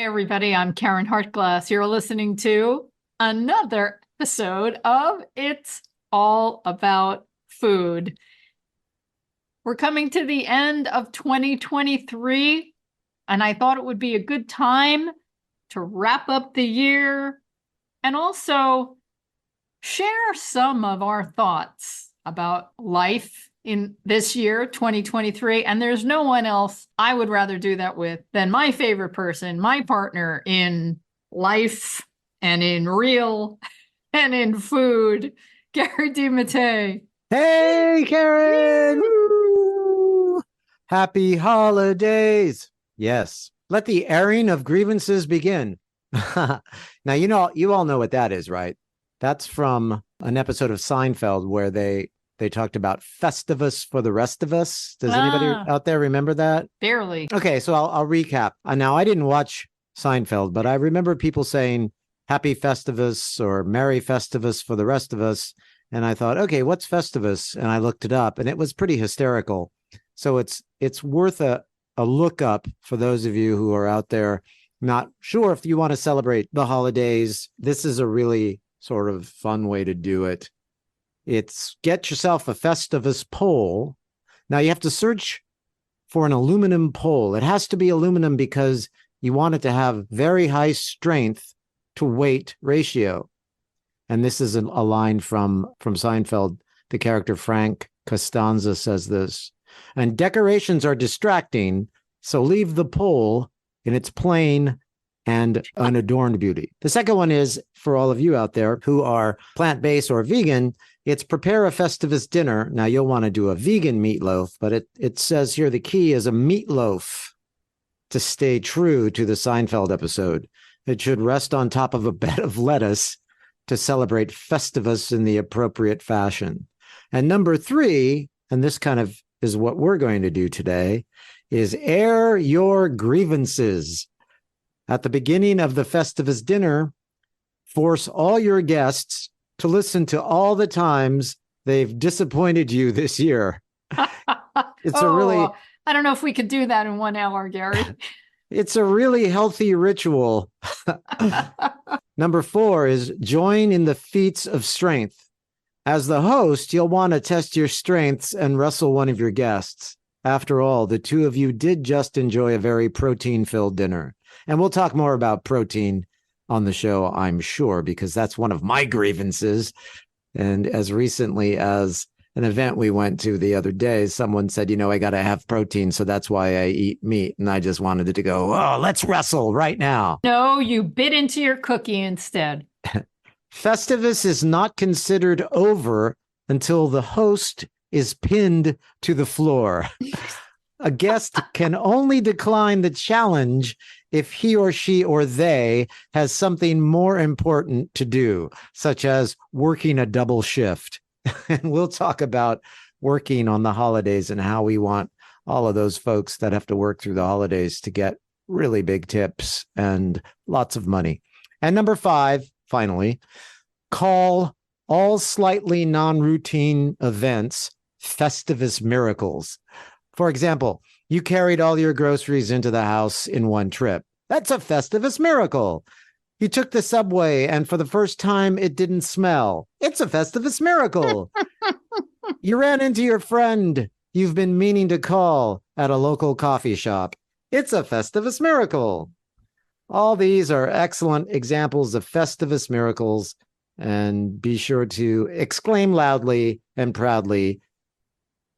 Hi, everybody. I'm Karen Hartglass. You're listening to another episode of It's All About Food. We're coming to the end of 2023, and I thought it would be a good time to wrap up the year and also share some of our thoughts about life in this year, 2023. And there's no one else I would rather do that with than my favorite person, my partner in life and in real and in food, Gary D. Mattei. Hey, Karen! Woo! Happy holidays! Yes. Let the airing of grievances begin. Now, you all know what that is, right? That's from an episode of Seinfeld where they talked about Festivus for the rest of us. Does anybody out there remember that? Barely. Okay, so I'll recap. Now, I didn't watch Seinfeld, but I remember people saying Happy Festivus or Merry Festivus for the rest of us. And I thought, okay, what's Festivus? And I looked it up, and it was pretty hysterical. So it's worth a look up for those of you who are out there not sure if you want to celebrate the holidays. This is a really sort of fun way to do it. It's get yourself a Festivus pole. Now you have to search for an aluminum pole. It has to be aluminum because you want it to have very high strength to weight ratio. And this is a line from Seinfeld. The character Frank Costanza says this. And decorations are distracting, so leave the pole in its plain and unadorned beauty. The second one is, for all of you out there who are plant-based or vegan, it's prepare a Festivus dinner. Now, you'll want to do a vegan meatloaf, but it says here the key is a meatloaf to stay true to the Seinfeld episode. It should rest on top of a bed of lettuce to celebrate Festivus in the appropriate fashion. And number 3, and this kind of is what we're going to do today, is air your grievances. At the beginning of the Festivus dinner, force all your guests to listen to all the times they've disappointed you this year. It's a really... I don't know if we could do that in 1 hour, Gary. It's a really healthy ritual. Number 4 is join in the feats of strength. As the host, you'll want to test your strengths and wrestle one of your guests. After all, the two of you did just enjoy a very protein-filled dinner. And we'll talk more about protein on the show, I'm sure, because that's one of my grievances. And as recently as an event we went to the other day, someone said, I got to have protein, so that's why I eat meat. And I just wanted to go, let's wrestle right now. No, you bit into your cookie instead. Festivus is not considered over until the host is pinned to the floor. A guest can only decline the challenge if he or she or they has something more important to do, such as working a double shift. And we'll talk about working on the holidays and how we want all of those folks that have to work through the holidays to get really big tips and lots of money. And number 5, finally, call all slightly non-routine events Festivus miracles. For example, you carried all your groceries into the house in one trip. That's a Festivus miracle. You took the subway and for the first time it didn't smell. It's a Festivus miracle. You ran into your friend you've been meaning to call at a local coffee shop. It's a Festivus miracle. All these are excellent examples of Festivus miracles, and be sure to exclaim loudly and proudly,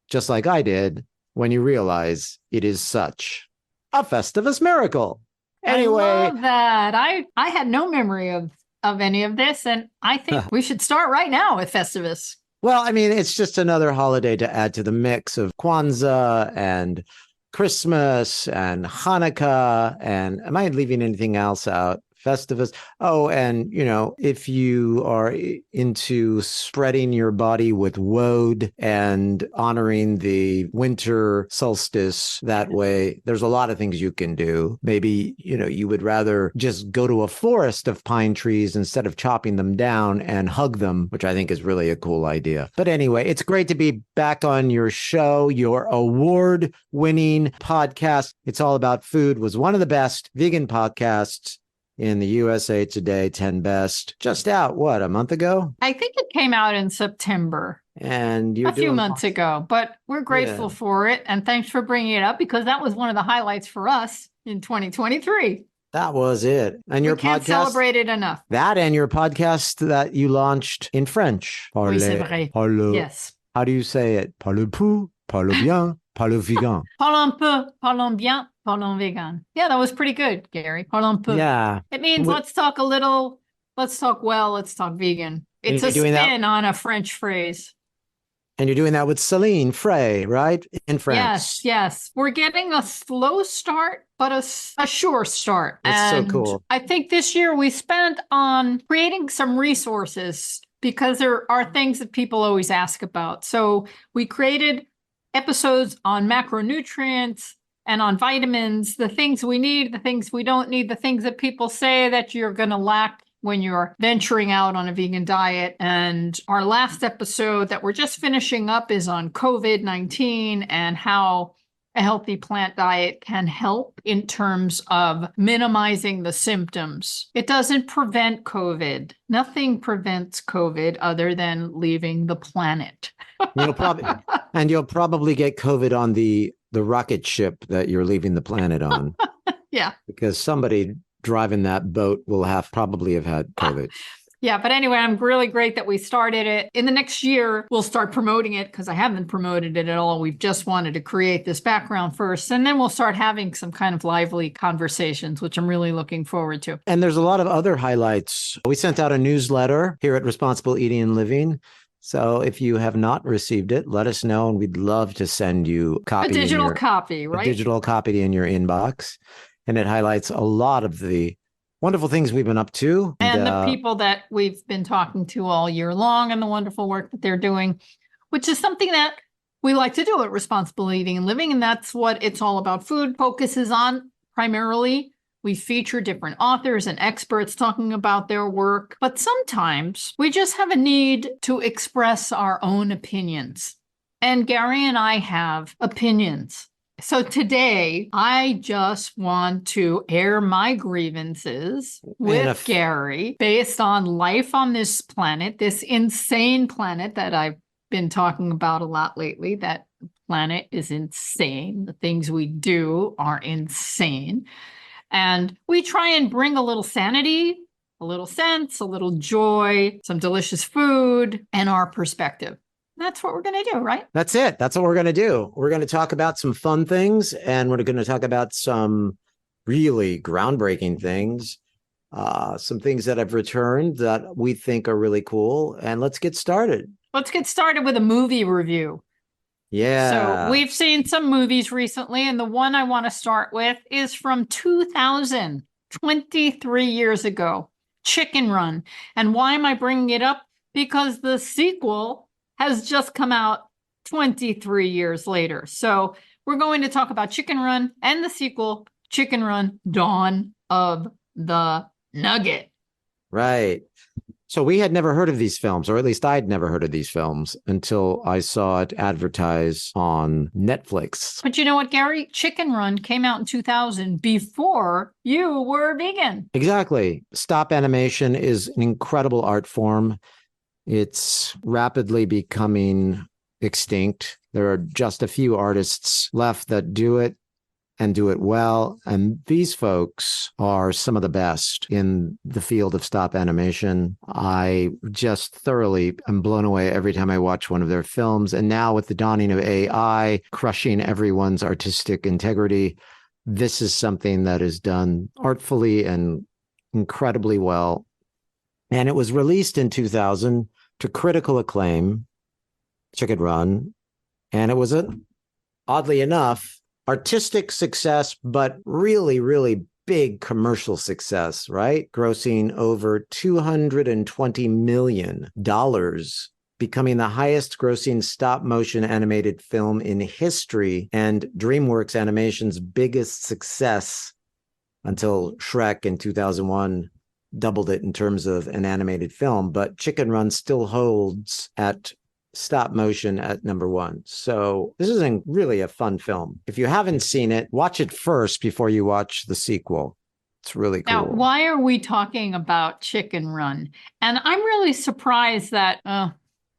just like I did, when you realize it is such a Festivus miracle. Anyway, I love that. I had no memory of any of this, and I think we should start right now with Festivus. Well, I mean, it's just another holiday to add to the mix of Kwanzaa and Christmas and Hanukkah. And am I leaving anything else out? Festivus. Oh, and if you are into spreading your body with woad and honoring the winter solstice that way, there's a lot of things you can do. Maybe, you would rather just go to a forest of pine trees instead of chopping them down and hug them, which I think is really a cool idea. But anyway, it's great to be back on your show. Your award-winning podcast, It's All About Food, was one of the best vegan podcasts in the USA Today 10 Best. Just out, a month ago? I think it came out in September. And a few months ago, but we're grateful for it. And thanks for bringing it up, because that was one of the highlights for us in 2023. That was it. And your we can't podcast, celebrate it enough. That and your podcast that you launched in French. Oui, c'est vrai. Yes. How do you say it? Parle peu, parle bien, parle vegan. Parlons peu, parlons bien, parlons vegan. Yeah, that was pretty good, Gary. Parlons peu. Yeah. It means let's talk a little, let's talk let's talk vegan. It's a spin on a French phrase. And you're doing that with Celine Frey, right? In France. Yes. We're getting a slow start, but a sure start. It's so cool. I think this year we spent on creating some resources, because there are things that people always ask about. So we created episodes on macronutrients and on vitamins, the things we need, the things we don't need, the things that people say that you're going to lack when you're venturing out on a vegan diet. And our last episode that we're just finishing up is on COVID-19 and how a healthy plant diet can help in terms of minimizing the symptoms. It doesn't prevent COVID. Nothing prevents COVID other than leaving the planet. You'll probably get COVID on the rocket ship that you're leaving the planet on. Yeah. Because somebody driving that boat will probably have had COVID. Yeah, but anyway, I'm really great that we started it. In the next year, we'll start promoting it, because I haven't promoted it at all. We've just wanted to create this background first, and then we'll start having some kind of lively conversations, which I'm really looking forward to. And there's a lot of other highlights. We sent out a newsletter here at Responsible Eating and Living. So if you have not received it, let us know, and we'd love to send you a copy. A digital copy, right? A digital copy in your inbox. And it highlights a lot of the wonderful things we've been up to. And the people that we've been talking to all year long, and the wonderful work that they're doing, which is something that we like to do at Responsible Eating and Living. And that's what It's All About Food focuses on primarily. We feature different authors and experts talking about their work. But sometimes we just have a need to express our own opinions. And Gary and I have opinions. So today, I just want to air my grievances with Gary based on life on this planet, this insane planet that I've been talking about a lot lately. That planet is insane. The things we do are insane. And we try and bring a little sanity, a little sense, a little joy, some delicious food, and our perspective. That's what we're going to do, right? That's it. That's what we're going to do. We're going to talk about some fun things, and we're going to talk about some really groundbreaking things, some things that have returned that we think are really cool. And let's get started. Let's get started with a movie review. Yeah. So we've seen some movies recently, and the one I want to start with is from 2000, 23 years ago, Chicken Run. And why am I bringing it up? Because the sequel has just come out 23 years later. So we're going to talk about Chicken Run and the sequel, Chicken Run: Dawn of the Nugget. Right. So we had never heard of these films, or at least I'd never heard of these films until I saw it advertised on Netflix. But you know what, Gary? Chicken Run came out in 2000 before you were vegan. Exactly. Stop animation is an incredible art form. It's rapidly becoming extinct. There are just a few artists left that do it and do it well. And these folks are some of the best in the field of stop animation. I just thoroughly am blown away every time I watch one of their films. And now with the dawning of AI crushing everyone's artistic integrity, this is something that is done artfully and incredibly well. And it was released in 2000 to critical acclaim, Chicken Run. And it was oddly enough, artistic success, but really, really big commercial success, right? Grossing over $220 million, becoming the highest grossing stop motion animated film in history and DreamWorks Animation's biggest success until Shrek in 2001 doubled it in terms of an animated film. But Chicken Run still holds at stop motion at number one. So this is really a fun film. If you haven't seen it, watch it first before you watch the sequel. It's really cool. Now, why are we talking about Chicken Run? And I'm really surprised that, am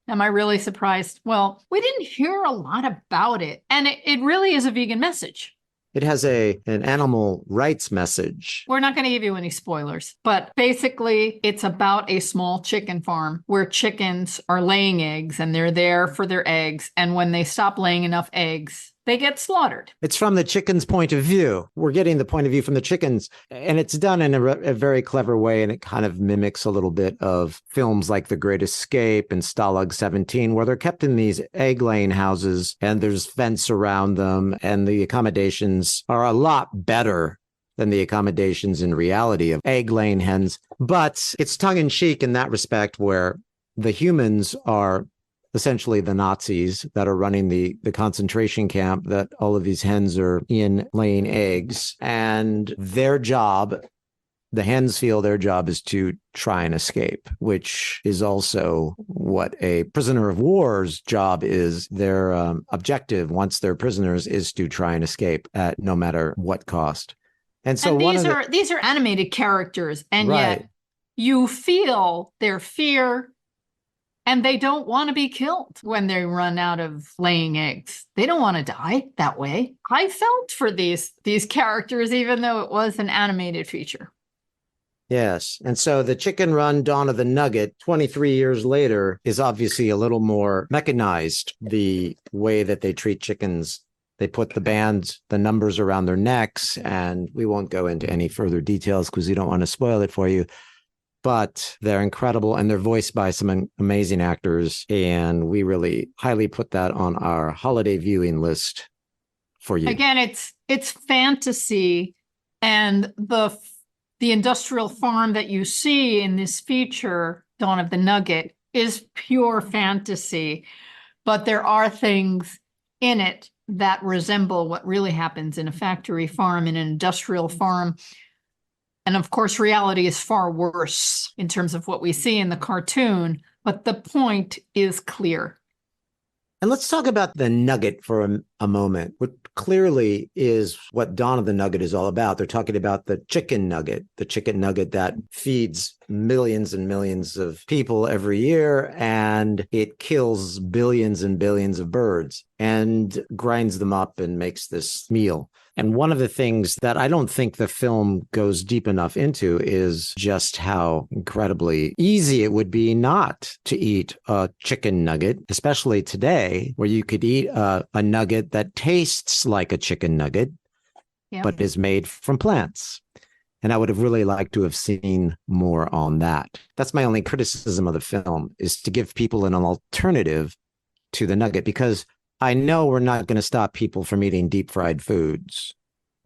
I really surprised? Well, we didn't hear a lot about it. And it really is a vegan message. It has an animal rights message. We're not going to give you any spoilers, but basically it's about a small chicken farm where chickens are laying eggs and they're there for their eggs. And when they stop laying enough eggs, they get slaughtered. It's from the chicken's point of view. We're getting the point of view from the chickens, and it's done in a very clever way, and it kind of mimics a little bit of films like The Great Escape and Stalag 17, where they're kept in these egg-laying houses, and there's fence around them, and the accommodations are a lot better than the accommodations in reality of egg-laying hens. But it's tongue-in-cheek in that respect, where the humans are essentially the Nazis that are running the concentration camp that all of these hens are in laying eggs. And their job, the hens feel their job is to try and escape, which is also what a prisoner of war's job is. Their objective, once they're prisoners, is to try and escape at no matter what cost. And so these are animated characters, and right. Yet you feel their fear. And they don't want to be killed when they run out of laying eggs. They don't want to die that way. I felt for these characters, even though it was an animated feature. Yes. And so the Chicken Run Dawn of the Nugget, 23 years later, is obviously a little more mechanized. The way that they treat chickens, they put the bands, the numbers around their necks, and we won't go into any further details because we don't want to spoil it for you. But they're incredible, and they're voiced by some amazing actors. And we really highly put that on our holiday viewing list for you. Again, it's fantasy, and the industrial farm that you see in this feature, Dawn of the Nugget, is pure fantasy. But there are things in it that resemble what really happens in a factory farm, in an industrial farm. And of course, reality is far worse in terms of what we see in the cartoon, but the point is clear. And let's talk about the nugget for a moment. What clearly is what Dawn of the Nugget is all about. They're talking about the chicken nugget that feeds millions and millions of people every year, and it kills billions and billions of birds and grinds them up and makes this meal. And one of the things that I don't think the film goes deep enough into is just how incredibly easy it would be not to eat a chicken nugget, especially today, where you could eat a nugget that tastes like a chicken nugget, but is made from plants. And I would have really liked to have seen more on that. That's my only criticism of the film, is to give people an alternative to the nugget, because I know we're not going to stop people from eating deep fried foods,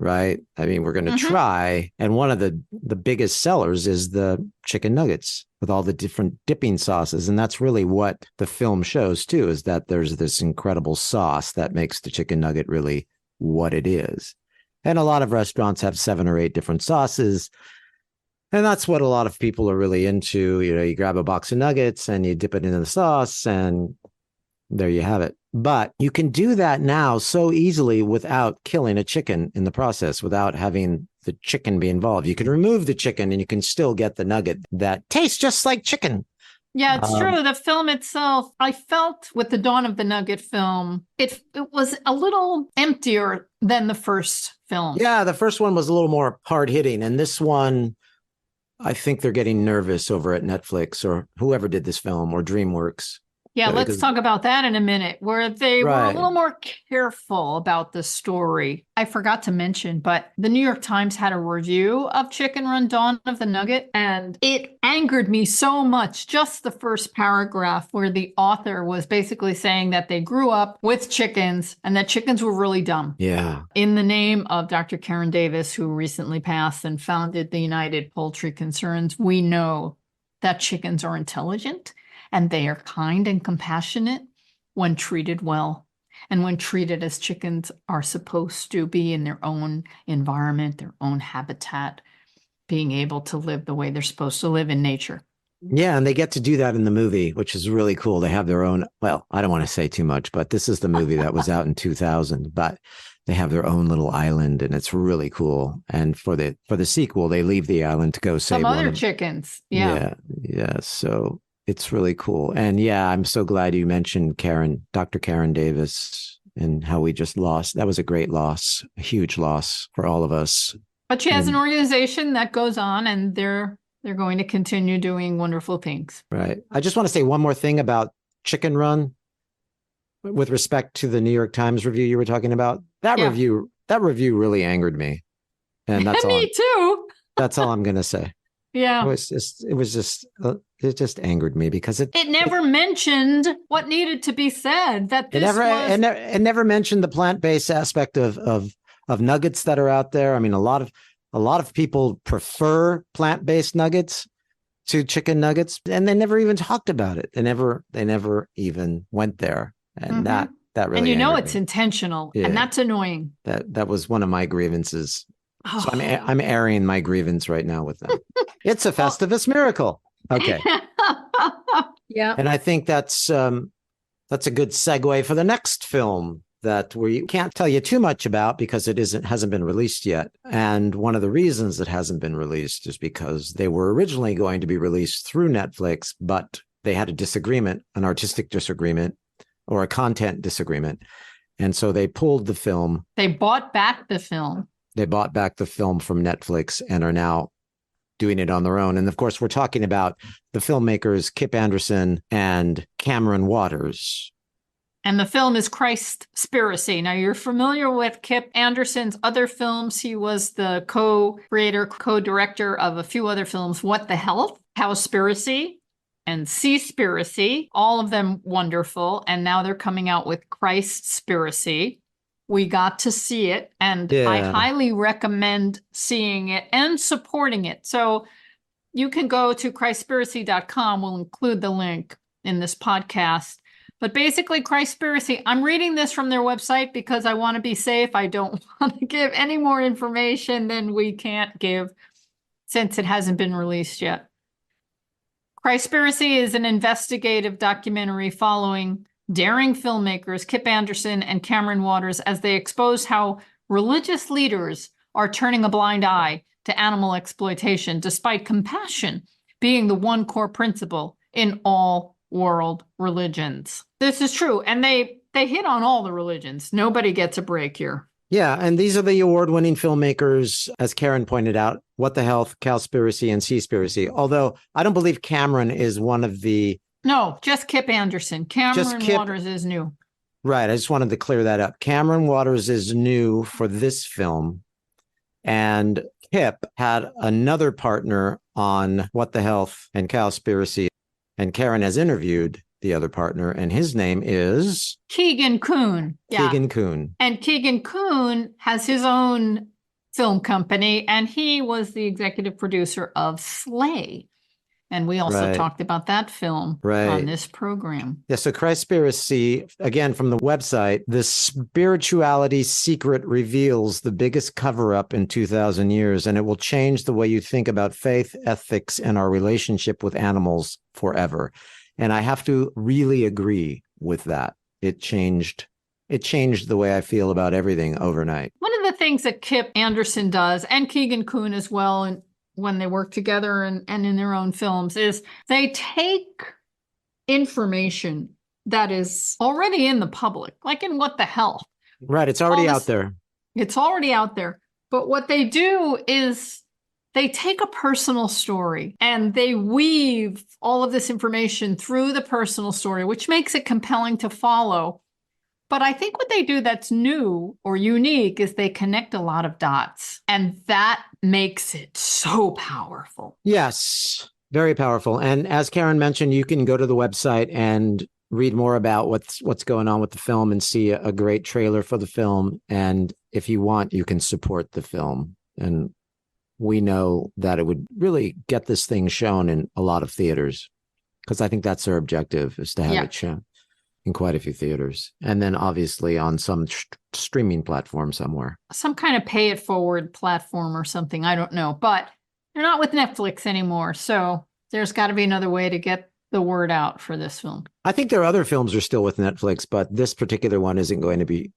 right? I mean, we're going to try. And one of the biggest sellers is the chicken nuggets with all the different dipping sauces. And that's really what the film shows too, is that there's this incredible sauce that makes the chicken nugget really what it is. And a lot of restaurants have 7 or 8 different sauces. And that's what a lot of people are really into. You know, you grab a box of nuggets and you dip it into the sauce, and there you have it. But you can do that now so easily without killing a chicken in the process, without having the chicken be involved. You can remove the chicken and you can still get the nugget that tastes just like chicken. Yeah, it's true. The film itself, I felt with the Dawn of the Nugget film, it was a little emptier than the first film. Yeah, the first one was a little more hard hitting. And this one, I think they're getting nervous over at Netflix or whoever did this film, or DreamWorks. Yeah, let's because talk about that in a minute, where they were a right. little more careful about the story. I forgot to mention, but the New York Times had a review of Chicken Run Dawn of the Nugget, and it angered me so much. Just the first paragraph, where the author was basically saying that they grew up with chickens and that chickens were really dumb. Yeah. In the name of Dr. Karen Davis, who recently passed and founded the United Poultry Concerns, we know that chickens are intelligent and they are kind and compassionate when treated well and when treated as chickens are supposed to be in their own environment, their own habitat, being able to live the way they're supposed to live in nature. Yeah, and they get to do that in the movie, which is really cool. They have their own, well, I don't want to say too much, but this is the movie that was out in 2000, but they have their own little island and it's really cool. And for the sequel, they leave the island to go save Some one other of chickens. Yeah. Yeah. So it's really cool. And yeah, I'm so glad you mentioned Dr. Karen Davis, and how we just lost. That was a great loss, a huge loss for all of us. But she has an And organization that goes on, and they're going to continue doing wonderful things. right. I just want to say one more thing about Chicken Run with respect to the New York Times review you were talking about. That Yeah. review really angered me. And that's all. Me too. That's all I'm going to say. Yeah. It just angered me because it never mentioned what needed to be said. That this it never mentioned the plant-based aspect of nuggets that are out there. I mean, a lot of people prefer plant-based nuggets to chicken nuggets, and they never even talked about it. They never even went there, and that really. And angered it's me. intentional, Yeah. and that's annoying. That was one of my grievances. Oh. So I'm airing my grievance right now with them. It's a Festivus miracle. Okay. Yeah. And I think that's a good segue for the next film that we can't tell you too much about because it hasn't been released yet. And one of the reasons it hasn't been released is because they were originally going to be released through Netflix, but they had a disagreement, an artistic disagreement or a content disagreement. And so they pulled the film. They bought back the film. They bought back the film from Netflix and are now doing it on their own. And of course, we're talking about the filmmakers Kip Anderson and Cameron Waters. And the film is Christspiracy. Now, you're familiar with Kip Anderson's other films. He was the co-creator, co-director of a few other films, What the Health, Cowspiracy, and Seaspiracy, all of them wonderful. And now they're coming out with Christspiracy. We got to see it, and I highly recommend seeing it and supporting it. So you can go to Christspiracy.com. We'll include the link in this podcast. But basically, Christspiracy, I'm reading this from their website because I want to be safe. I don't want to give any more information than we can't give since it hasn't been released yet. Christspiracy is an investigative documentary following daring filmmakers Kip Anderson and Cameron Waters as they expose how religious leaders are turning a blind eye to animal exploitation, despite compassion being the one core principle in all world religions. This is true, and they hit on all the religions. Nobody gets a break here. Yeah, and these are the award-winning filmmakers, as Karen pointed out, What the Health, Cowspiracy, and Seaspiracy. Although I don't believe Cameron is one of the... No, just Kip Anderson. Cameron Waters is new. Right. I just wanted to clear that up. Cameron Waters is new for this film. And Kip had another partner on What the Health and Cowspiracy. And Karen has interviewed the other partner, and his name is... Keegan Kuhn. Yeah. Keegan Kuhn. And Keegan Kuhn has his own film company, and he was the executive producer of Slay. And we also talked about that film on this program. Yeah, so Christspiracy, again, from the website, the spirituality secret reveals the biggest cover-up in 2,000 years, and it will change the way you think about faith, ethics, and our relationship with animals forever. And I have to really agree with that. It changed the way I feel about everything overnight. One of the things that Kip Anderson does, and Keegan Kuhn as well, and when they work together and in their own films, is they take information that is already in the public, like in What the Health. Right, it's already out there. It's already out there. But what they do is they take a personal story and they weave all of this information through the personal story, which makes it compelling to follow. But I think what they do that's new or unique is they connect a lot of dots, and that makes it so powerful. Yes, very powerful. And as Karen mentioned, you can go to the website and read more about what's going on with the film and see a great trailer for the film. And if you want, you can support the film. And we know that it would really get this thing shown in a lot of theaters, because I think that's their objective, is to have it shown in quite a few theaters. And then obviously on some streaming platform somewhere. Some kind of pay it forward platform or something. I don't know. But they're not with Netflix anymore. So there's got to be another way to get the word out for this film. I think their other films are still with Netflix, but this particular one isn't going to be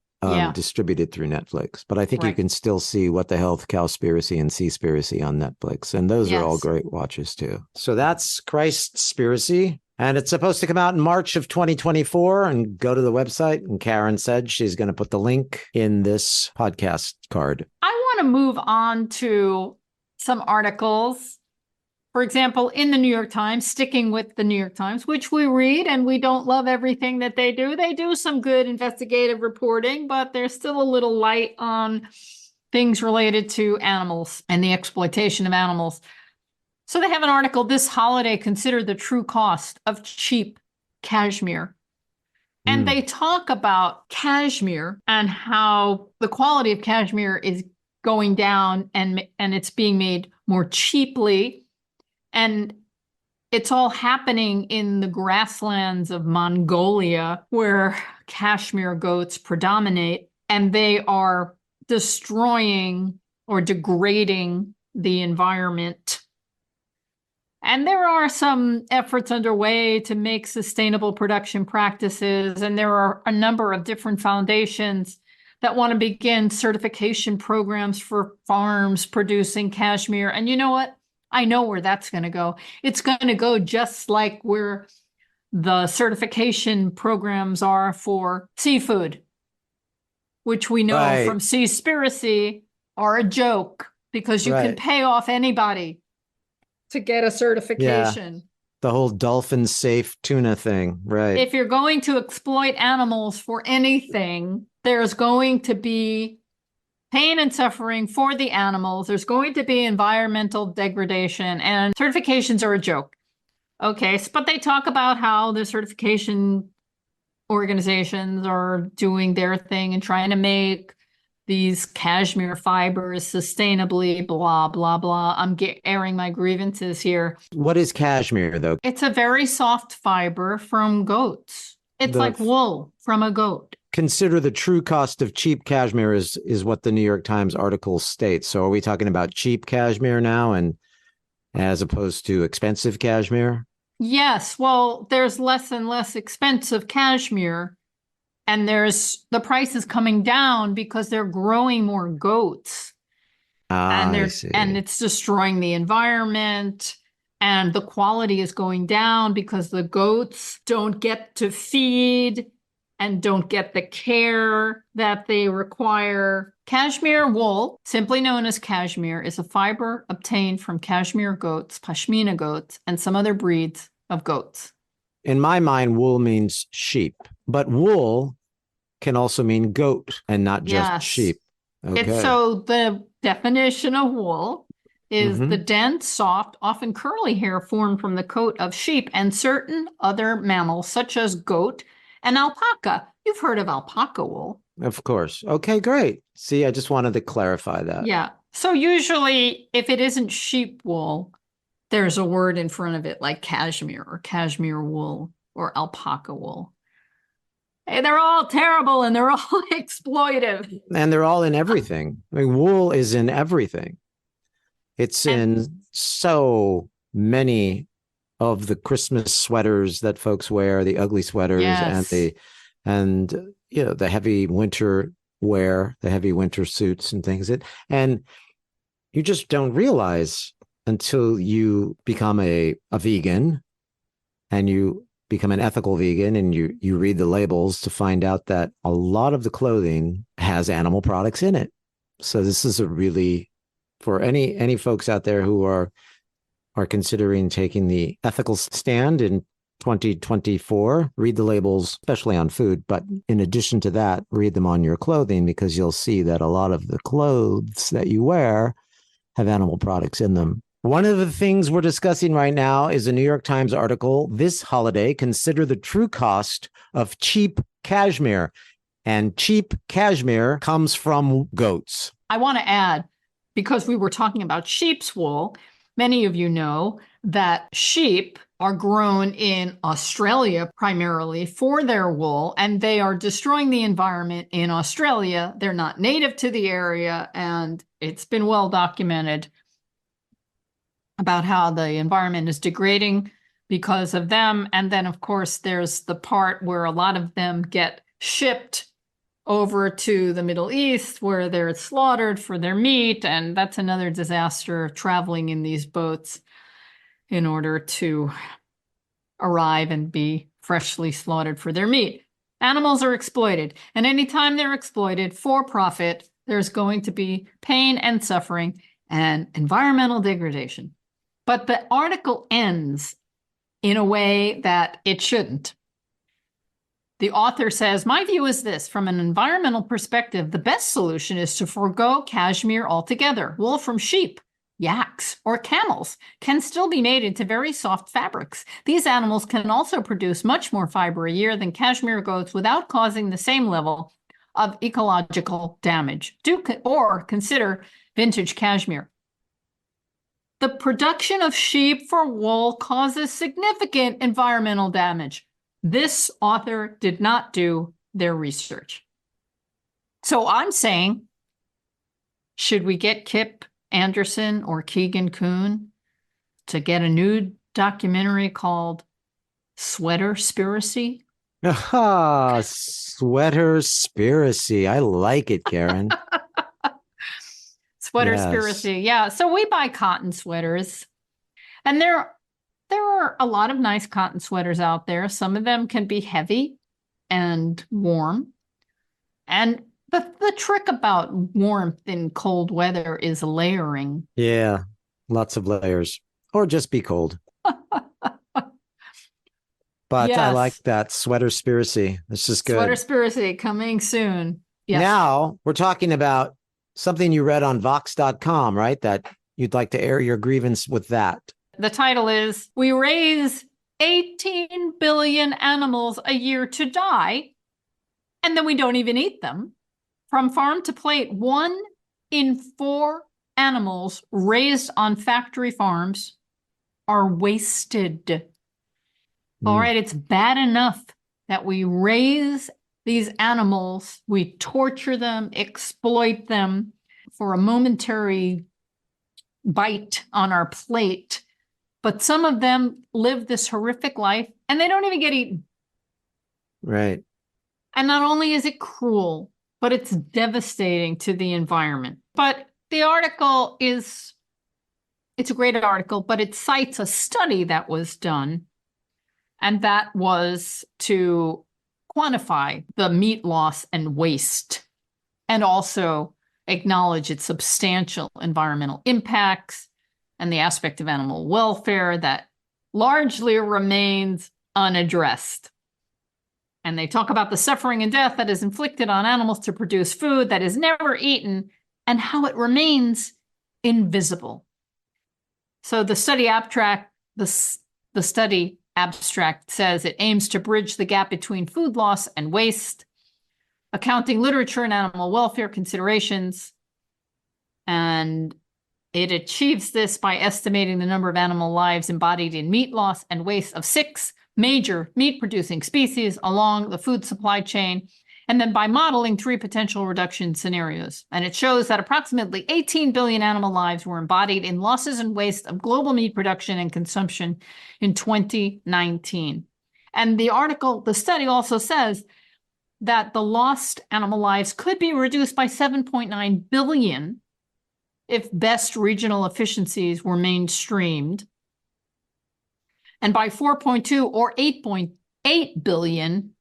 distributed through Netflix. But I think you can still see What the Health, Cowspiracy, and Seaspiracy on Netflix. And those are all great watches too. So that's Christspiracy. And it's supposed to come out in March of 2024. And go to the website. And Karen said she's going to put the link in this podcast card. I want to move on to some articles. For example, in the New York Times, sticking with the New York Times, which we read, and we don't love everything that they do. They do some good investigative reporting, but there's still a little light on things related to animals and the exploitation of animals. So they have an article, "This Holiday, Consider the True Cost of Cheap Cashmere." And they talk about cashmere and how the quality of cashmere is going down and it's being made more cheaply. And it's all happening in the grasslands of Mongolia, where cashmere goats predominate, and they are destroying or degrading the environment. And there are some efforts underway to make sustainable production practices, and there are a number of different foundations that want to begin certification programs for farms producing cashmere. And you know what? I know where that's going to go. It's going to go just like where the certification programs are for seafood, which we know from Seaspiracy are a joke, because you can pay off anybody to get a certification. Yeah. The whole dolphin safe tuna thing, right? If you're going to exploit animals for anything, there's going to be pain and suffering for the animals. There's going to be environmental degradation, and certifications are a joke. Okay, but they talk about how the certification organizations are doing their thing and trying to make these cashmere fibers sustainably, blah, blah, blah. I'm airing my grievances here. What is cashmere, though? It's a very soft fiber from goats. It's like wool from a goat. Consider the true cost of cheap cashmere is what the New York Times article states. So are we talking about cheap cashmere now, and as opposed to expensive cashmere? Yes. Well, there's less and less expensive cashmere, and the price is coming down because they're growing more goats. And it's destroying the environment, and the quality is going down because the goats don't get to feed and don't get the care that they require. Cashmere wool, simply known as cashmere, is a fiber obtained from cashmere goats, pashmina goats, and some other breeds of goats. In my mind, wool means sheep, but wool can also mean goat and not just sheep. Okay. So the definition of wool is the dense, soft, often curly hair formed from the coat of sheep and certain other mammals, such as goat and alpaca. You've heard of alpaca wool. Of course. Okay, great. See, I just wanted to clarify that. Yeah. So usually if it isn't sheep wool, there's a word in front of it like cashmere or cashmere wool or alpaca wool. Hey, they're all terrible and they're all exploitive. And they're all in everything. I mean, wool is in everything. It's in so many of the Christmas sweaters that folks wear, the ugly sweaters and the heavy winter wear, the heavy winter suits and things. And you just don't realize until you become a vegan and you become an ethical vegan and you read the labels to find out that a lot of the clothing has animal products in it. So this is a really for any folks out there who are considering taking the ethical stand in 2024, read the labels, especially on food. But in addition to that, read them on your clothing, because you'll see that a lot of the clothes that you wear have animal products in them. One of the things we're discussing right now is a New York Times article. This holiday, consider the true cost of cheap cashmere. And cheap cashmere comes from goats. I want to add, because we were talking about sheep's wool, many of you know that sheep are grown in Australia primarily for their wool, and they are destroying the environment in Australia. They're not native to the area, and it's been well documented about how the environment is degrading because of them. And then, of course, there's the part where a lot of them get shipped over to the Middle East, where they're slaughtered for their meat. And that's another disaster, traveling in these boats in order to arrive and be freshly slaughtered for their meat. Animals are exploited. And anytime they're exploited for profit, there's going to be pain and suffering and environmental degradation. But the article ends in a way that it shouldn't. The author says, my view is this: from an environmental perspective, the best solution is to forego cashmere altogether. Wool from sheep, yaks, or camels can still be made into very soft fabrics. These animals can also produce much more fiber a year than cashmere goats without causing the same level of ecological damage. Or consider vintage cashmere. The production of sheep for wool causes significant environmental damage. This author did not do their research. So I'm saying, should we get Kip Anderson or Keegan Kuhn to get a new documentary called Sweaterspiracy? Ah, Sweaterspiracy. I like it, Karen. Sweaterspiracy. Yes. Yeah. So we buy cotton sweaters, and there are a lot of nice cotton sweaters out there. Some of them can be heavy and warm. And the trick about warmth in cold weather is layering. Yeah, lots of layers. Or just be cold. But yes. I like that Sweaterspiracy. It's just good. Sweaterspiracy coming soon. Yes. Now we're talking about something you read on Vox.com, right? That you'd like to air your grievance with that. The title is, we raise 18 billion animals a year to die, and then we don't even eat them. From farm to plate, 1 in 4 animals raised on factory farms are wasted. All right, it's bad enough that we raise these animals, we torture them, exploit them for a momentary bite on our plate. But some of them live this horrific life and they don't even get eaten. Right. And not only is it cruel, but it's devastating to the environment. But the article it's a great article, but it cites a study that was done, and that was to quantify the meat loss and waste, and also acknowledge its substantial environmental impacts and the aspect of animal welfare that largely remains unaddressed. And they talk about the suffering and death that is inflicted on animals to produce food that is never eaten and how it remains invisible. So the study abstract, the study abstract says it aims to bridge the gap between food loss and waste, accounting literature and animal welfare considerations. And it achieves this by estimating the number of animal lives embodied in meat loss and waste of 6 major meat-producing species along the food supply chain, and then by modeling 3 potential reduction scenarios. And it shows that approximately 18 billion animal lives were embodied in losses and waste of global meat production and consumption in 2019. And the study also says that the lost animal lives could be reduced by 7.9 billion if best regional efficiencies were mainstreamed, and by 4.2 or 8.8 billion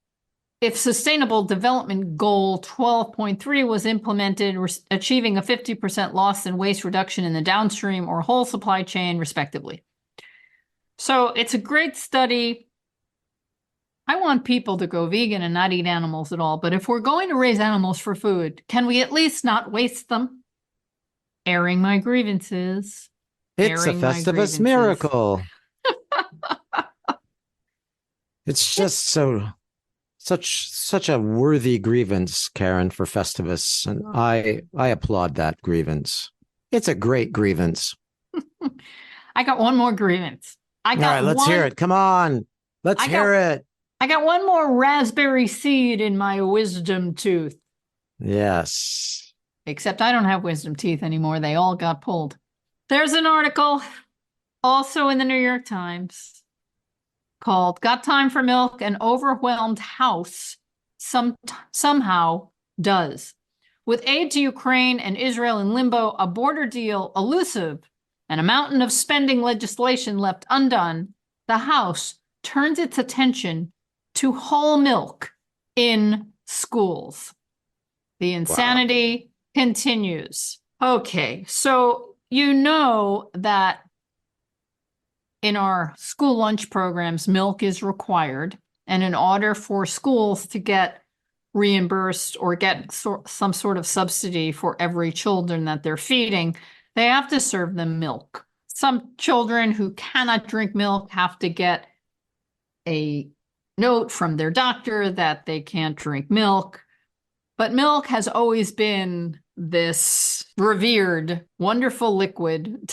if Sustainable Development Goal 12.3 was implemented, achieving a 50% loss in waste reduction in the downstream or whole supply chain, respectively. So it's a great study. I want people to go vegan and not eat animals at all. But if we're going to raise animals for food, can we at least not waste them? Airing my grievances. It's a Airing my Festivus grievances. miracle. It's just such a worthy grievance, Karen, for Festivus, and I applaud that grievance. It's a great grievance. I got one more grievance. All right, let's hear it. Come on, let's hear it. I got one more raspberry seed in my wisdom tooth. Yes. Except I don't have wisdom teeth anymore. They all got pulled. There's an article also in the New York Times called "Got Time for Milk? An Overwhelmed House Somehow Does." With aid to Ukraine and Israel in limbo, a border deal elusive, and a mountain of spending legislation left undone, the House turns its attention to whole milk in schools. The insanity continues. Okay, so you know that in our school lunch programs, milk is required. And in order for schools to get reimbursed or get some sort of subsidy for every children that they're feeding, they have to serve them milk. Some children who cannot drink milk have to get a note from their doctor that they can't drink milk. But milk has always been this revered, wonderful liquid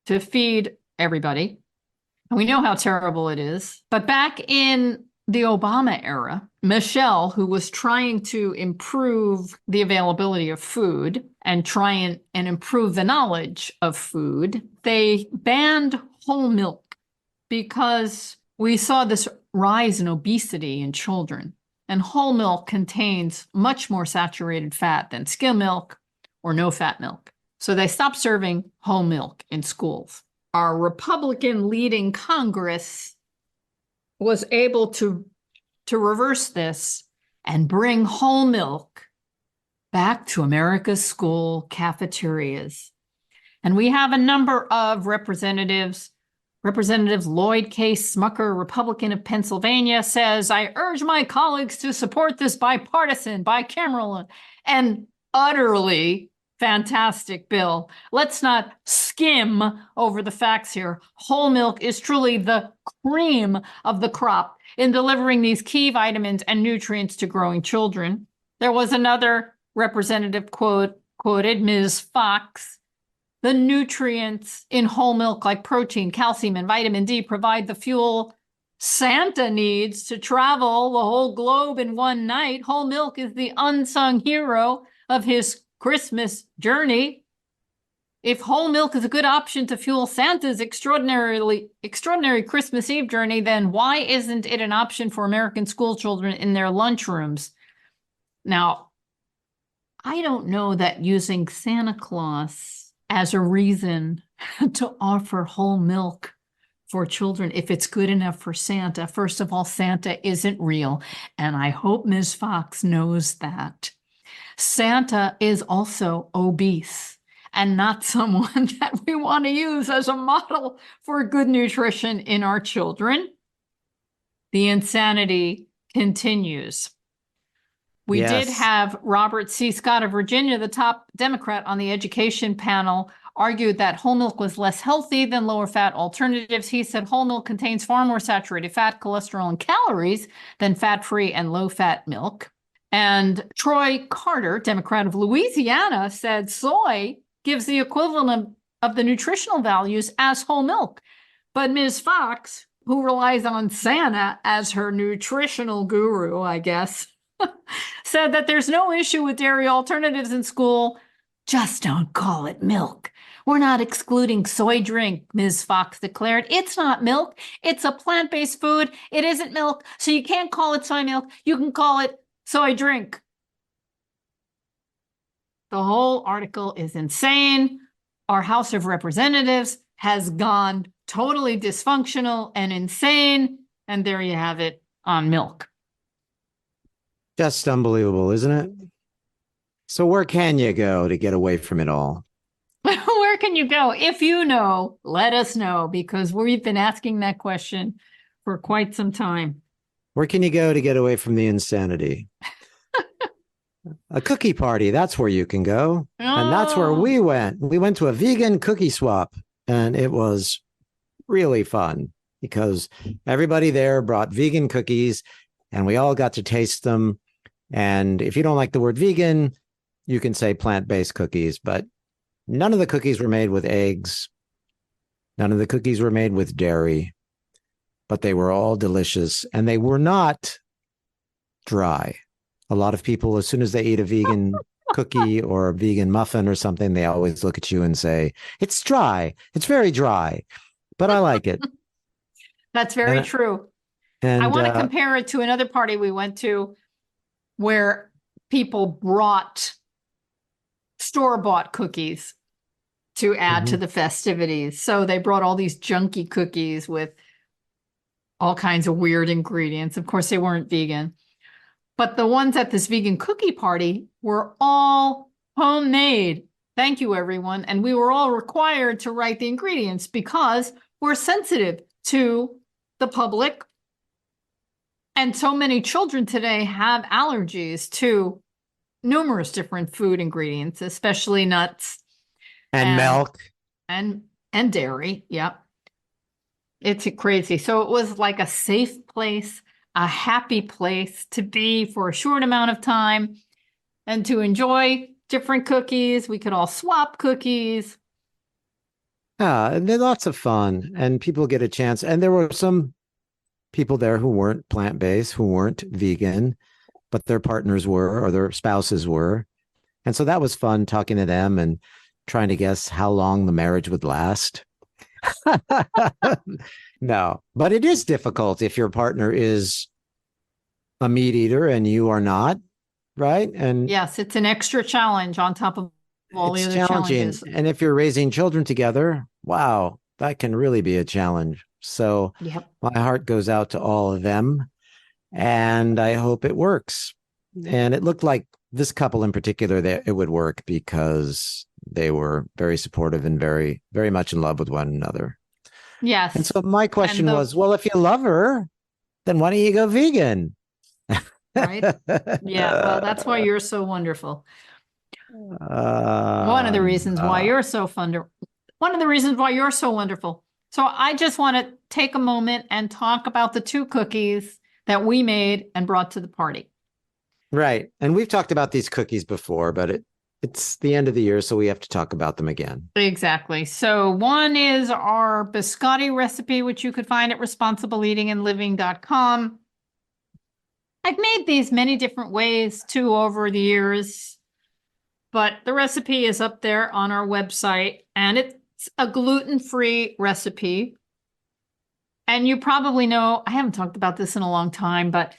to feed everybody. And we know how terrible it is. But back in the Obama era, Michelle, who was trying to improve the availability of food and try and improve the knowledge of food, they banned whole milk because we saw this rise in obesity in children. And whole milk contains much more saturated fat than skim milk or no-fat milk. So they stopped serving whole milk in schools. Our Republican leading Congress was able to reverse this and bring whole milk back to America's school cafeterias. And we have a number of representatives. Representative Lloyd K. Smucker, Republican of Pennsylvania, says, "I urge my colleagues to support this bipartisan, bicameral, and utterly fantastic bill. Let's not skim over the facts here. Whole milk is truly the cream of the crop in delivering these key vitamins and nutrients to growing children." There was another representative quoted, Ms. Fox. "The nutrients in whole milk like protein, calcium, and vitamin D provide the fuel Santa needs to travel the whole globe in one night. Whole milk is the unsung hero of his Christmas journey. If whole milk is a good option to fuel Santa's extraordinary Christmas Eve journey, then why isn't it an option for American school children in their lunchrooms?" Now, I don't know that using Santa Claus as a reason to offer whole milk for children, if it's good enough for Santa. First of all, Santa isn't real, and I hope Ms. Fox knows that. Santa is also obese and not someone that we want to use as a model for good nutrition in our children. The insanity continues. We did have Robert C. Scott of Virginia, the top Democrat on the education panel, argued that whole milk was less healthy than lower fat alternatives. He said whole milk contains far more saturated fat, cholesterol, and calories than fat-free and low-fat milk. And Troy Carter, Democrat of Louisiana, said soy gives the equivalent of the nutritional values as whole milk. But Ms. Fox, who relies on Santa as her nutritional guru, I guess, said that there's no issue with dairy alternatives in school. Just don't call it milk. We're not excluding soy drink, Ms. Fox declared. It's not milk. It's a plant-based food. It isn't milk, so you can't call it soy milk. You can call it soy drink. The whole article is insane. Our House of Representatives has gone totally dysfunctional and insane. And there you have it on milk. Just unbelievable, isn't it? So where can you go to get away from it all? Where can you go? If you know, let us know because we've been asking that question for quite some time. Where can you go to get away from the insanity? A cookie party, that's where you can go. And that's where Oh, we went. We went to a vegan cookie swap, and it was really fun because everybody there brought vegan cookies and we all got to taste them. And if you don't like the word vegan, you can say plant-based cookies, but none of the cookies were made with eggs. None of the cookies were made with dairy, but they were all delicious and they were not dry. A lot of people, as soon as they eat a vegan cookie or a vegan muffin or something, they always look at you and say, it's dry. It's very dry, but I like it. that's very And, true. I and want to compare it to another party we went to where people brought store-bought cookies to add to mhm. the festivities. So they brought all these junky cookies with all kinds of weird ingredients. Of course, they weren't vegan. But the ones at this vegan cookie party were all homemade. Thank you, everyone. And we were all required to write the ingredients because we're sensitive to the public. And so many children today have allergies to numerous different food ingredients, especially nuts And and milk. and and dairy. Yep. It's crazy. So it was like a safe place, a happy place to be for a short amount of time and to enjoy different cookies. We could all swap cookies. Yeah, and they're lots of fun, and people get a chance. And there were some people there who weren't plant-based, who weren't vegan, but their partners were or their spouses were. And so that was fun talking to them and trying to guess how long the marriage would last. No, but it is difficult if your partner is a meat eater and you are not, right? And Yes, it's an extra challenge on top of all the it's other challenging. challenges. And if you're raising children together, wow, that can really be a challenge. So Yep. my heart goes out to all of them and I hope it works. And it looked like this couple in particular that it would work because they were very supportive and very, very much in love with one another. And Yes. so my And question the was, well, if you love her, then why don't you go vegan? right. Yeah. Well, that's why you're so wonderful. One of the reasons why No. you're so fun to, one of the reasons why you're so wonderful. So I just want to take a moment and talk about the two cookies that we made and brought to the party. Right. And we've talked about these cookies before, but it's the end of the year, so we have to talk about them again. Exactly. So one is our biscotti recipe, which you could find at responsibleeatingandliving.com. I've made these many different ways too over the years, but the recipe is up there on our website and it's a gluten-free recipe. And you probably know, I haven't talked about this in a long time, but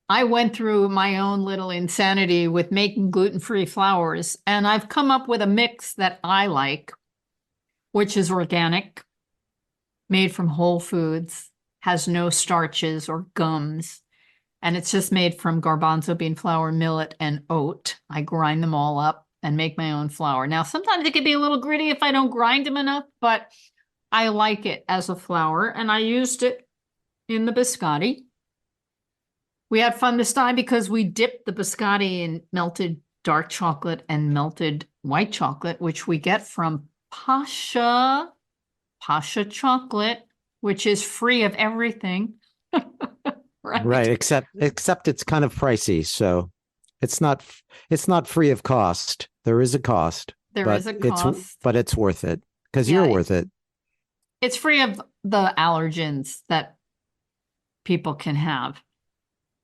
I went through my own little insanity with making gluten-free flours, and I've come up with a mix that I like, which is organic, made from whole foods, has no starches or gums, and it's just made from garbanzo bean flour, millet, and oat. I grind them all up and make my own flour. Now, sometimes it can be a little gritty if I don't grind them enough, but I like it as a flour, and I used it in the biscotti. We had fun this time because we dipped the biscotti in melted dark chocolate and melted white chocolate, which we get from Pasha chocolate, which is free of everything. Right, Right. except it's kind of pricey, so it's not it's not free of cost. There is a cost, There but is a cost. it's worth it because Yeah, you're worth it. it's free of the allergens that people can have.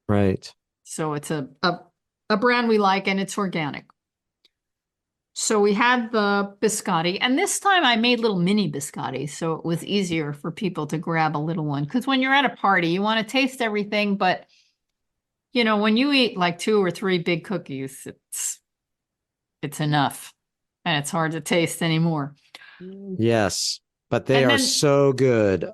Right. So it's a brand we like and it's organic. So we had the biscotti, and this time I made little mini biscotti, so it was easier for people to grab a little one. Because when you're at a party, you want to taste everything, but you know, when you eat like two or three big cookies, it's enough, and it's hard to taste anymore. Yes, but they And are then, so good.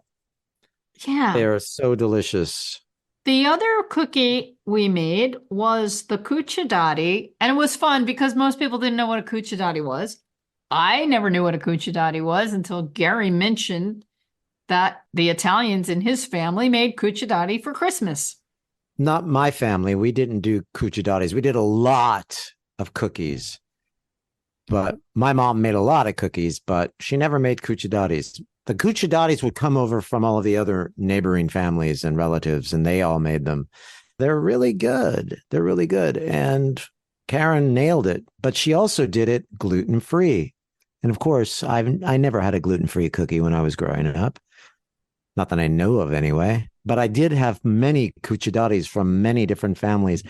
They yeah, are so delicious. The other cookie we made was the cucciadati, and it was fun because most people didn't know what a cucciadati was. I never knew what a cucciadati was until Gary mentioned that the Italians in his family made cucciadati for Christmas. Not my family. We didn't do cucciadatis. We did a lot of cookies, but my mom made a lot of cookies, but she never made cucciadatis. The cucciadatis would come over from all of the other neighboring families and relatives, and they all made them. They're really good. They're really good. And Karen nailed it, but she also did it gluten-free. And of course, I never had a gluten-free cookie when I was growing up. Not that I know of anyway, but I did have many cucciadatis from many different families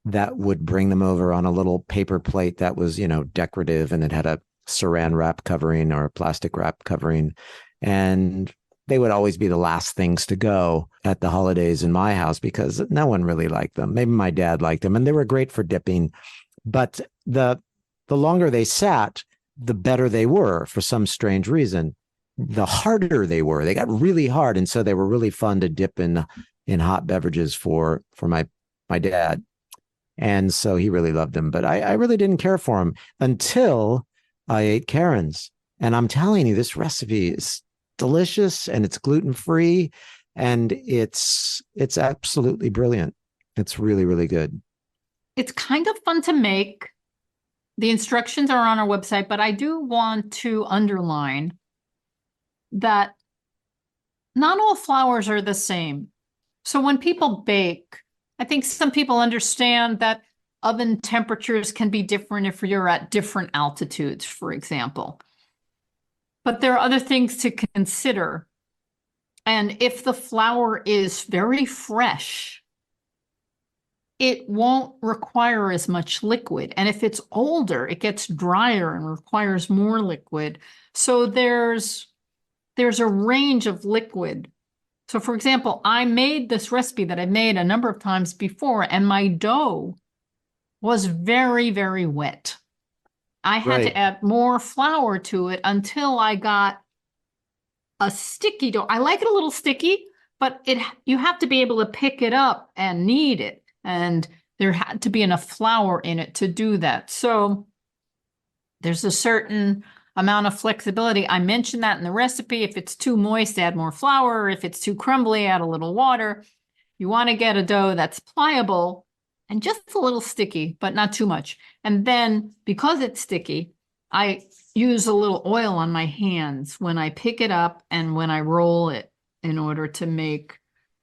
that would bring them over on a little paper plate that was, decorative, and it had a saran wrap covering or a plastic wrap covering. And they would always be the last things to go at the holidays in my house because no one really liked them. Maybe my dad liked them, and they were great for dipping. But the longer they sat, the better they were for some strange reason. The harder they were, they got really hard, and so they were really fun to dip in hot beverages for my dad. And so he really loved them, but I really didn't care for them until I ate Karen's. And I'm telling you, this recipe is delicious, and it's gluten-free, and it's absolutely brilliant. It's really, really good. It's kind of fun to make. The instructions are on our website, but I do want to underline that not all flours are the same. So when people bake, I think some people understand that oven temperatures can be different if you're at different altitudes, for example. But there are other things to consider. And if the flour is very fresh, it won't require as much liquid. And if it's older, it gets drier and requires more liquid. So there's a range of liquid. So for example, I made this recipe that I've made a number of times before, and my dough was very, very wet. I had to add more flour to it until I got a sticky dough. I like it a little sticky, but you have to be able to pick it up and knead it. And there had to be enough flour in it to do that. So there's a certain amount of flexibility. I mentioned that in the recipe. If it's too moist, add more flour. If it's too crumbly, add a little water. You want to get a dough that's pliable and just a little sticky, but not too much. And then because it's sticky, I use a little oil on my hands when I pick it up and when I roll it in order to make,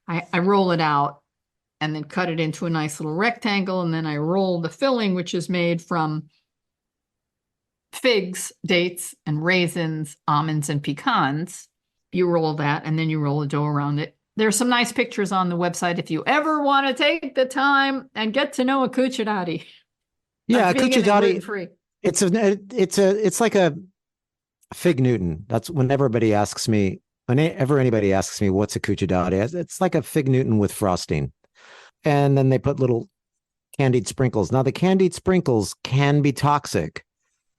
I roll it out and then cut it into a nice little rectangle. And then I roll the filling, which is made from figs, dates, and raisins, almonds, and pecans. You roll that, and then you roll a dough around it. There's some nice pictures on the website if you ever want to take the time and get to know a cucciadati. Yeah, a cucciadati. Free. It's like a fig Newton. That's when everybody asks me, whenever anybody asks me what's a cucciadati, it's like a fig Newton with frosting. And then they put little candied sprinkles. Now the candied sprinkles can be toxic.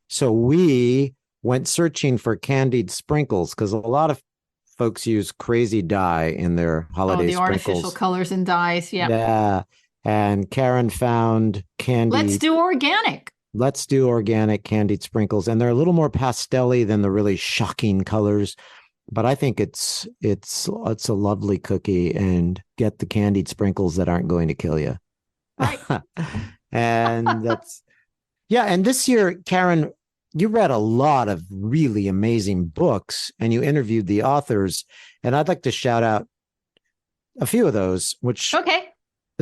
So we went searching for candied sprinkles because a lot of folks use crazy dye in their holiday the sprinkles. Artificial colors and dyes. Yeah. Yeah. And Karen found candied. Let's do organic. Let's do organic candied sprinkles. And they're a little more pastel-y than the really shocking colors. But I think it's a lovely cookie, and get the candied sprinkles that aren't going to kill you. Right. And that's, yeah. And this year, Karen, you read a lot of really amazing books and you interviewed the authors. And I'd like to shout out a few of those, which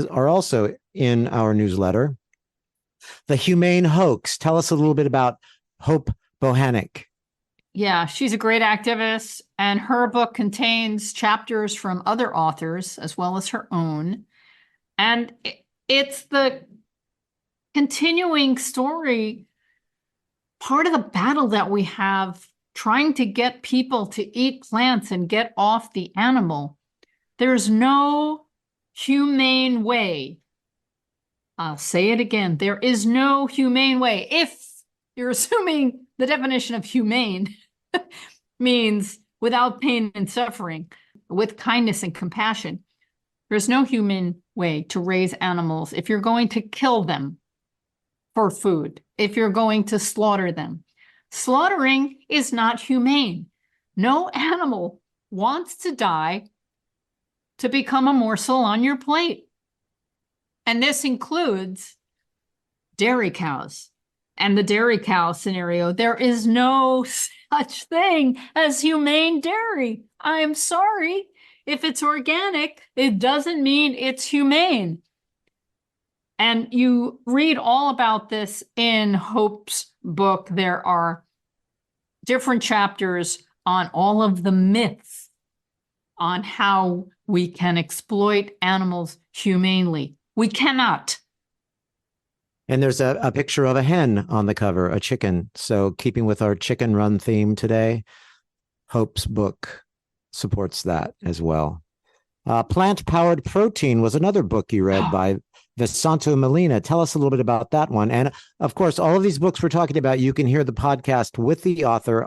are also in our newsletter. The Humane Hoax. Tell us a little bit about Hope Bohanec. Yeah, she's a great activist, and her book contains chapters from other authors as well as her own. And it's the continuing story, part of the battle that we have trying to get people to eat plants and get off the animal. There's no humane way. I'll say it again. There is no humane way. If you're assuming the definition of humane means without pain and suffering, with kindness and compassion. There's no human way to raise animals if you're going to kill them for food, if you're going to slaughter them. Slaughtering is not humane. No animal wants to die to become a morsel on your plate. And this includes dairy cows. And the dairy cow scenario, there is no such thing as humane dairy. I'm sorry. If it's organic, it doesn't mean it's humane. And you read all about this in Hope's book. There are different chapters on all of the myths on how we can exploit animals humanely. We cannot. And there's a picture of a hen on the cover, a chicken. So keeping with our chicken run theme today, Hope's book supports that as well. Plant-Powered Protein was another book you read by Visanto Molina. Tell us a little bit about that one. And of course, all of these books we're talking about, you can hear the podcast with the author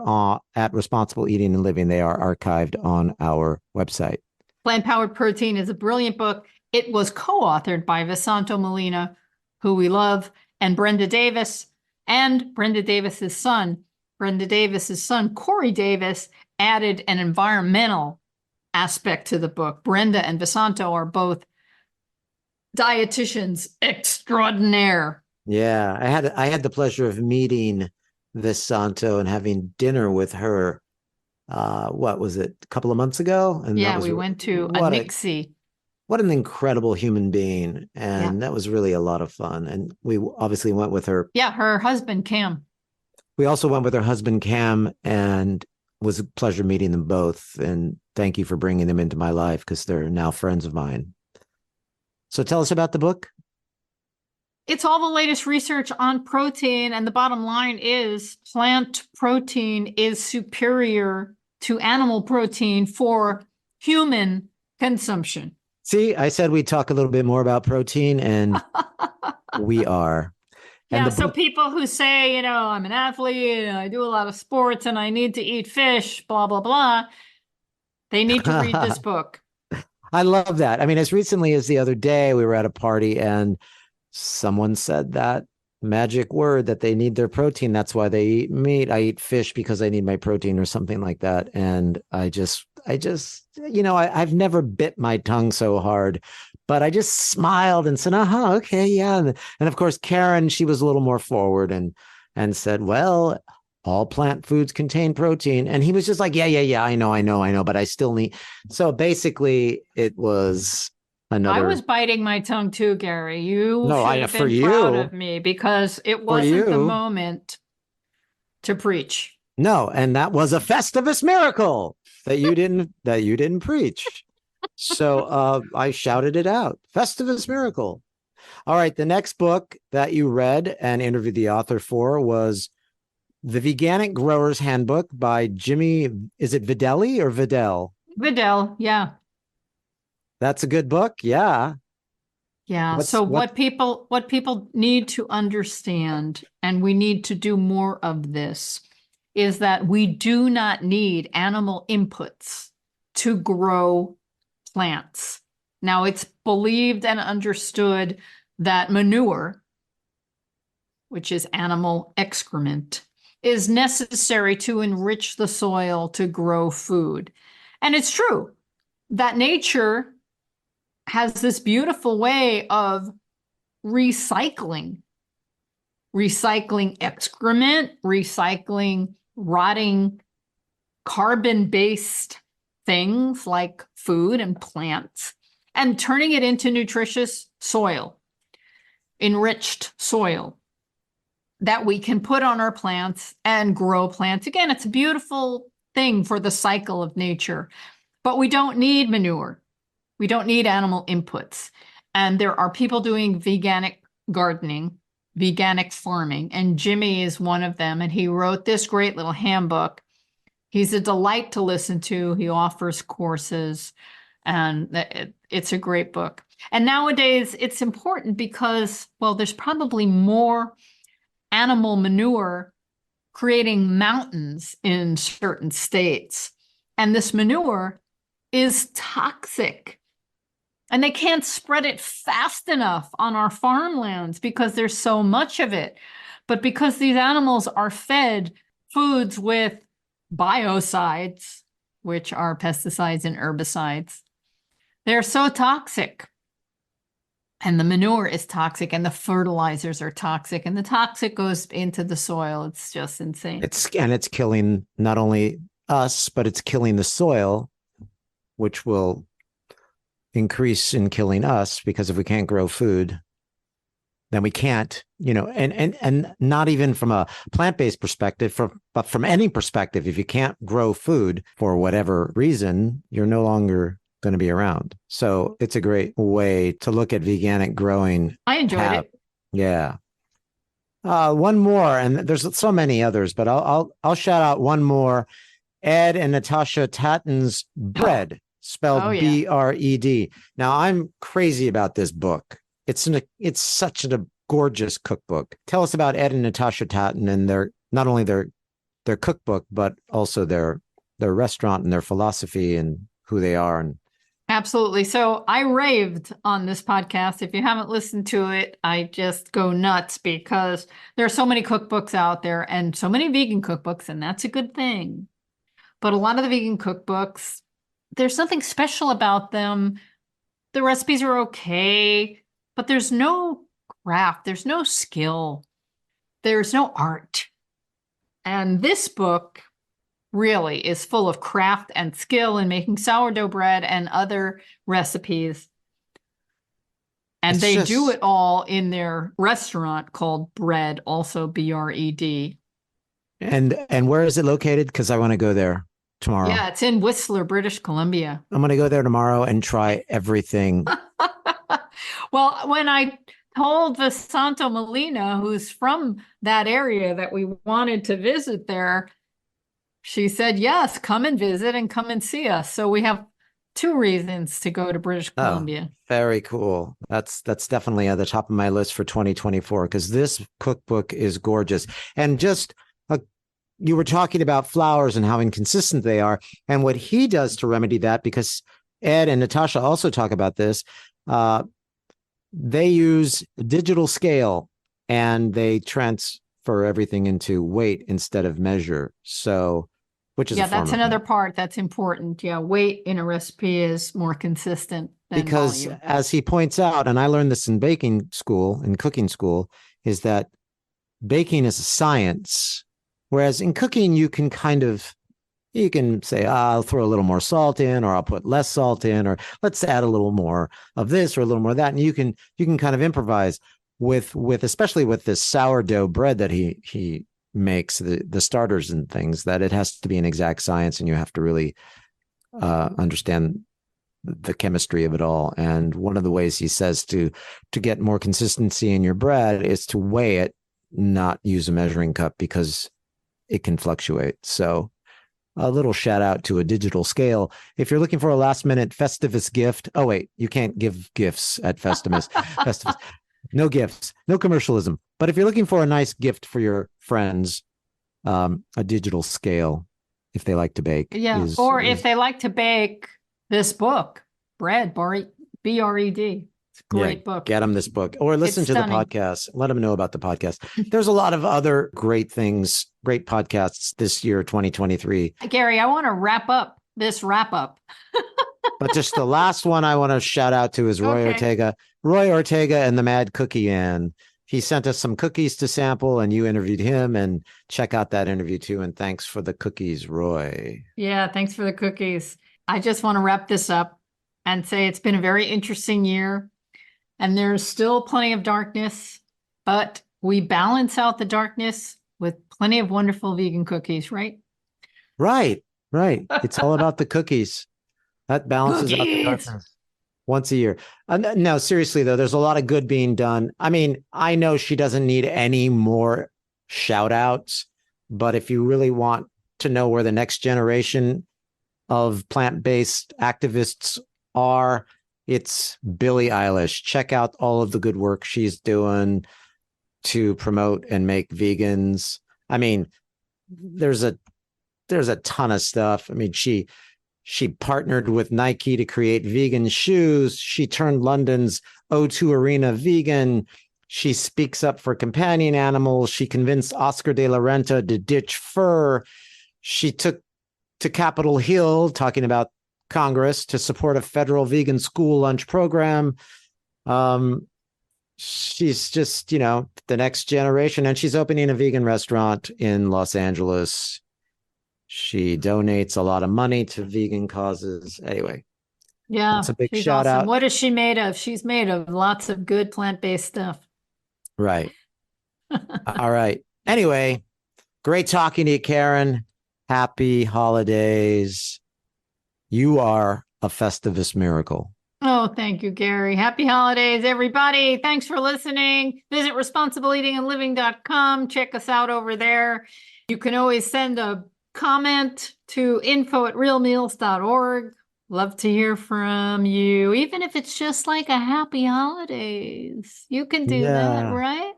at Responsible Eating and Living. They are archived on our website. Plant-Powered Protein is a brilliant book. It was co-authored by Visanto Molina, who we love, and Brenda Davis, and Brenda Davis's son. Brenda Davis's son, Corey Davis, added an environmental aspect to the book. Brenda and Visanto are both dietitians extraordinaire. Yeah, I had the pleasure of meeting Visanto and having dinner with her. What was it, a couple of months ago? And yeah, we went to a Nixie. What an incredible human being. And that was really a lot of fun. And we obviously went with her. Yeah, her husband, Cam. We also went with her husband, Cam, and it was a pleasure meeting them both. And thank you for bringing them into my life because they're now friends of mine. So tell us about the book. It's all the latest research on protein. And the bottom line is plant protein is superior to animal protein for human consumption. See, I said we'd talk a little bit more about protein, and we are. And so people who say, I'm an athlete and I do a lot of sports and I need to eat fish, blah, blah, blah, they need to read this book. I love that. I mean, as recently as the other day, we were at a party and someone said that magic word that they need their protein. That's why they eat meat. I eat fish because I need my protein or something like that. And I've never bit my tongue so hard, but I just smiled and said, okay, yeah. And of course, Karen, she was a little more forward and said, well, all plant foods contain protein. And he was just like, yeah, I know, but I still need. So basically it was another. I was biting my tongue too, Gary. You should have been proud of me because it wasn't the moment to preach. No, and that was a Festivus miracle that you didn't preach. So I shouted it out. Festivus miracle. All right, the next book that you read and interviewed the author for was The Veganic Grower's Handbook by Jimmy, is it Videlli or Vidal? Vidal, yeah. That's a good book, yeah. Yeah, what people need to understand, and we need to do more of this, is that we do not need animal inputs to grow plants. Now, it's believed and understood that manure, which is animal excrement, is necessary to enrich the soil to grow food. And it's true that nature has this beautiful way of recycling excrement, recycling rotting carbon-based things like food and plants, and turning it into nutritious soil, enriched soil that we can put on our plants and grow plants. Again, it's a beautiful thing for the cycle of nature, but we don't need manure. We don't need animal inputs. And there are people doing veganic gardening, veganic farming, and Jimmy is one of them. And he wrote this great little handbook. He's a delight to listen to. He offers courses, and it's a great book. And nowadays it's important because, well, there's probably more animal manure creating mountains in certain states. And this manure is toxic. And they can't spread it fast enough on our farmlands because there's so much of it. But because these animals are fed foods with biocides, which are pesticides and herbicides, they're so toxic. And the manure is toxic, and the fertilizers are toxic, and the toxic goes into the soil. It's just insane. It's killing not only us, but it's killing the soil, which will increase in killing us, because if we can't grow food, then we can't, and not even from a plant-based perspective, but from any perspective, if you can't grow food for whatever reason, you're no longer going to be around. So it's a great way to look at veganic growing. I enjoyed it. Yeah. One more, and there's so many others, but I'll shout out one more. Ed and Natasha Tatton's Bread, spelled B-R-E-D. Now, I'm crazy about this book. It's such a gorgeous cookbook. Tell us about Ed and Natasha Tatton and not only their cookbook, but also their restaurant and their philosophy and who they are. And absolutely. So I raved on this podcast. If you haven't listened to it, I just go nuts because there are so many cookbooks out there and so many vegan cookbooks, and that's a good thing. But a lot of the vegan cookbooks, there's nothing special about them. The recipes are okay, but there's no craft, there's no skill, there's no art. And this book really is full of craft and skill in making sourdough bread and other recipes. And they do it all in their restaurant called Bread, also B-R-E-D. And where is it located? Because I want to go there tomorrow. Yeah, it's in Whistler, British Columbia. I'm going to go there tomorrow and try everything. Well, when I told Vasanto Molina, who's from that area, that we wanted to visit there, she said, yes, come and visit and come and see us. So we have 2 reasons to go to British Columbia. Very cool. That's definitely at the top of my list for 2024, because this cookbook is gorgeous. And just you were talking about flours and how inconsistent they are, and what he does to remedy that, because Ed and Natasha also talk about this. They use digital scale and they transfer everything into weight instead of measure. So, which is that's another part that's important. Yeah, weight in a recipe is more consistent than because volume. As he points out, and I learned this in baking school, in cooking school, is that baking is a science, whereas in cooking you can say, I'll throw a little more salt in, or I'll put less salt in, or let's add a little more of this or a little more of that. And you can kind of improvise with especially with this sourdough bread that he makes, the starters and things, that it has to be an exact science, and you have to really understand the chemistry of it all. And one of the ways he says to get more consistency in your bread is to weigh it, not use a measuring cup, because it can fluctuate. So a little shout out to a digital scale. If you're looking for a last minute Festivus gift, oh wait, you can't give gifts at Festivus. Festivus. No gifts, no commercialism. But if you're looking for a nice gift for your friends, a digital scale, if they like to bake. Yeah, if they like to bake, this book, Bread, B-R-E-D. It's a great book. Get them this book, or listen to the podcast. Let them know about the podcast. There's a lot of other great things, great podcasts this year, 2023. Gary, I want to wrap up. But just the last one I want to shout out to is Roy Ortega. Roy Ortega and the Mad Cookie Ann. He sent us some cookies to sample, and you interviewed him, and check out that interview too. And thanks for the cookies, Roy. Yeah, thanks for the cookies. I just want to wrap this up and say it's been a very interesting year, and there's still plenty of darkness, but we balance out the darkness with plenty of wonderful vegan cookies, right? Right. It's all about the cookies. That balances out the darkness once a year. No, seriously though, there's a lot of good being done. I mean, I know she doesn't need any more shout outs, but if you really want to know where the next generation of plant-based activists are, it's Billie Eilish. Check out all of the good work she's doing to promote and make vegans. I mean, there's a ton of stuff. I mean, she She partnered with Nike to create vegan shoes. She turned London's O2 Arena vegan. She speaks up for companion animals. She convinced Oscar de la Renta to ditch fur. She took to Capitol Hill, talking about Congress, to support a federal vegan school lunch program. She's just, the next generation, and she's opening a vegan restaurant in Los Angeles. She donates a lot of money to vegan causes. Anyway, Yeah, that's a big she's shout awesome. out. What is she made of? She's made of lots of good plant-based stuff. Right. All right. Anyway, great talking to you, Karen. Happy holidays. You are a Festivus miracle. Oh, thank you, Gary. Happy holidays, everybody. Thanks for listening. Visit responsibleeatingandliving.com. Check us out over there. You can always send a comment to info@realmeals.org. Love to hear from you, even if it's just like a happy holidays. You can do that, Yeah. right?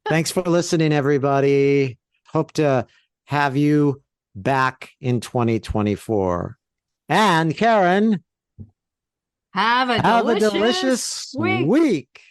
Thanks for listening, everybody. Hope to have you back in 2024. And Karen, Have a have a delicious delicious week. week.